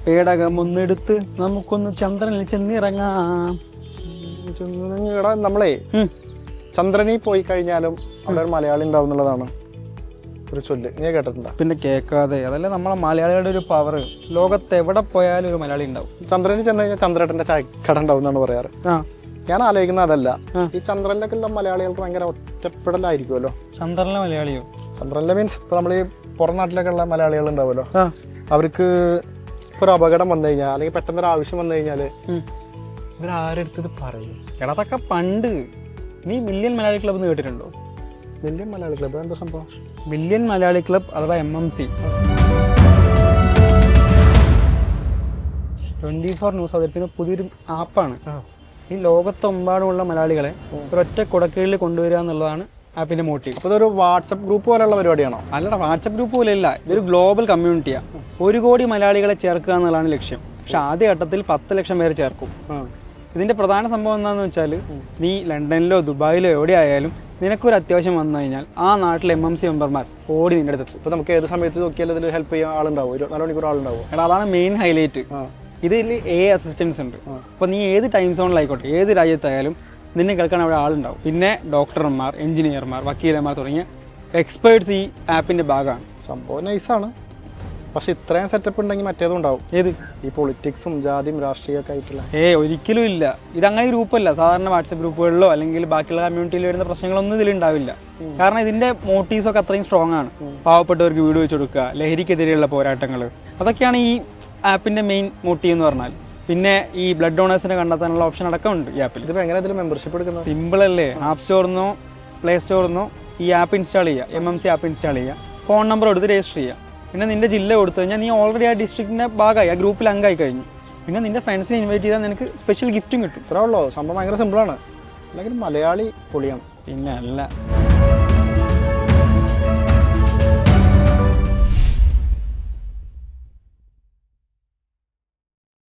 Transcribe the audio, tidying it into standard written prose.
പേടകം ഒന്നെടുത്ത് നമുക്കൊന്ന് ചന്ദ്രനിൽ ചെന്നിറങ്ങാം. എടാ നമ്മളെ ചന്ദ്രനിൽ പോയി കഴിഞ്ഞാലും അവിടെ ഒരു മലയാളി ഉണ്ടാവും എന്നുള്ളതാണ് ഒരു ചൊല്ല്. നീ കേട്ടിട്ടുണ്ടോ? പിന്നെ കേൾക്കാതെ, അതല്ലേ നമ്മളെ മലയാളികളുടെ ഒരു പവർ. ലോകത്ത് എവിടെ പോയാലും ഒരു മലയാളി ഉണ്ടാവും. ചന്ദ്രനിൽ ചെന്ന് കഴിഞ്ഞാൽ ചന്ദ്രേട്ടന്റെ ചായക്കട ഉണ്ടാവും എന്നാണ് പറയാറ്. ഞാൻ ആലോചിക്കുന്നത് അതല്ല, ഈ ചന്ദ്രനിലൊക്കെ ഉള്ള മലയാളികൾക്ക് ഭയങ്കര ഒറ്റപ്പെടലായിരിക്കുമല്ലോ. ചന്ദ്രനിലെ മലയാളിയോ? ചന്ദ്രനിലെ മീൻസ് ഇപ്പൊ നമ്മൾ ഈ പുറം നാട്ടിലൊക്കെ ഉള്ള മലയാളികൾ ഉണ്ടാവുമല്ലോ, അവർക്ക് ഒരു അപകടം വന്നു കഴിഞ്ഞാൽ അല്ലെങ്കിൽ പെട്ടെന്നൊരു ആവശ്യം വന്നു കഴിഞ്ഞാല് ഇവരാരെടുത്തത് പറയും? എടതൊക്കെ പണ്ട്. നീ മില്യൺ മലയാളി ക്ലബ് എന്ന് കേട്ടിട്ടുണ്ടോ? മില്യൺ മലയാളി ക്ലബ് എന്താ സംഭവം? മില്യൺ മലയാളി ക്ലബ് അഥവാ MMC 24 ന്യൂസ് അവതരിപ്പിക്കുന്ന പുതിയൊരു ആപ്പാണ്. ഈ ലോകത്തെമ്പാടുമുള്ള മലയാളികളെ ഒരൊറ്റ കുടക്കീഴിൽ കൊണ്ടുവരിക എന്നുള്ളതാണ് ആപ്പിന്റെ മോട്ടീവ്. അപ്പോൾ ഇതൊരു വാട്സപ്പ് ഗ്രൂപ്പ് പോലെയുള്ള പരിപാടിയാണോ? അല്ലടാ, വാട്സപ്പ് ഗ്രൂപ്പ് പോലെയല്ല, ഇതൊരു ഗ്ലോബൽ കമ്മ്യൂണിറ്റിയാണ്. 1 കോടി മലയാളികളെ ചേർക്കുക എന്നുള്ളതാണ് ലക്ഷ്യം. പക്ഷെ ആദ്യ ഘട്ടത്തിൽ 10 ലക്ഷം പേര് ചേർക്കും. ഇതിന്റെ പ്രധാന സംഭവം എന്താണെന്ന് വെച്ചാൽ, നീ ലണ്ടനിലോ ദുബായിലോ എവിടെയായാലും നിനക്കൊരു അത്യാവശ്യം വന്നു കഴിഞ്ഞാൽ ആ നാട്ടിലെ MMC മെമ്പർമാർ ഓടി നിന്റെ അടുത്ത്. ഇപ്പോൾ നമുക്ക് ഏത് സമയത്ത് നോക്കിയാലും ഇതിൽ ഹെൽപ്പ് ചെയ്യാൻ ആളുണ്ടാവും, 24 മണിക്കൂർ ആളുണ്ടാവും. എടാ, അതാണ് മെയിൻ ഹൈലൈറ്റ്. ഇതിൽ AI അസിസ്റ്റൻസ് ഉണ്ട്. അപ്പോൾ നീ ഏത് ടൈം സോണിലായിക്കോട്ടെ, ഏത് രാജ്യത്തായാലും നിന്നെ കേൾക്കാൻ അവിടെ ആളുണ്ടാവും. പിന്നെ ഡോക്ടർമാർ, എഞ്ചിനീയർമാർ, വക്കീലന്മാർ തുടങ്ങിയ എക്സ്പേർട്സ് ഈ ആപ്പിന്റെ ഭാഗമാണ്. സംഭവം നൈസാണ്. പക്ഷെ ഇത്രയും സെറ്റപ്പ് ഉണ്ടെങ്കിൽ മറ്റേതും ഉണ്ടാവും. ഏത്? ഈ പൊളിറ്റിക്സും ജാതിയും രാഷ്ട്രീയമൊക്കെ ആയിട്ടുള്ള. ഒരിക്കലും ഇല്ല. ഇതങ്ങനെ ഗ്രൂപ്പല്ല. സാധാരണ വാട്സപ്പ് ഗ്രൂപ്പുകളിലോ അല്ലെങ്കിൽ ബാക്കിയുള്ള കമ്മ്യൂണിറ്റിയിൽ വരുന്ന പ്രശ്നങ്ങളൊന്നും ഇതിലുണ്ടാവില്ല. കാരണം ഇതിന്റെ മോട്ടീവ്സ് ഒക്കെ അത്രയും സ്ട്രോങ് ആണ്. പാവപ്പെട്ടവർക്ക് വീട് വെച്ച് കൊടുക്കുക, ലഹരിക്കെതിരെയുള്ള പോരാട്ടങ്ങൾ, അതൊക്കെയാണ് ഈ ആപ്പിന്റെ മെയിൻ മോട്ടീവ് എന്ന് പറഞ്ഞാൽ. പിന്നെ ഈ ബ്ലഡ് ഡോണേഴ്സിനെ കണ്ടെത്താനുള്ള ഓപ്ഷൻ അടക്കമുണ്ട് ഈ ആപ്പിൽ. ഇതിപ്പോൾ എങ്ങനെ ഇതിൽ മെമ്പർഷിപ്പ് എടുക്കുന്നത്? സിമ്പിൾ അല്ലേ. ആപ്പ് സ്റ്റോറിന്നോ പ്ലേ സ്റ്റോറിന്നോ ഈ ആപ്പ് ഇൻസ്റ്റാൾ ചെയ്യുക, MMC ആപ്പ് ഇൻസ്റ്റാൾ ചെയ്യുക, ഫോൺ നമ്പർ എടുത്ത് രജിസ്റ്റർ ചെയ്യുക. പിന്നെ നിന്റെ ജില്ല കൊടുത്തു കഴിഞ്ഞാൽ നീ ഓൾറെഡി ആ ഡിസ്ട്രിക്റ്റിന്റെ ഭാഗമായി, ആ ഗ്രൂപ്പിൽ അംഗമായി കഴിഞ്ഞു. പിന്നെ നിന്റെ ഫ്രണ്ട്സിനെ ഇൻവൈറ്റ് ചെയ്താൽ നിനക്ക് സ്പെഷ്യൽ ഗിഫ്റ്റും കിട്ടും. ഇത്രേ ഉള്ളൂ സംഭവം. ഭയങ്കര സിമ്പിളാണ്. അല്ലെങ്കിൽ മലയാളി പൊളിയാണ്. പിന്നെ അല്ല.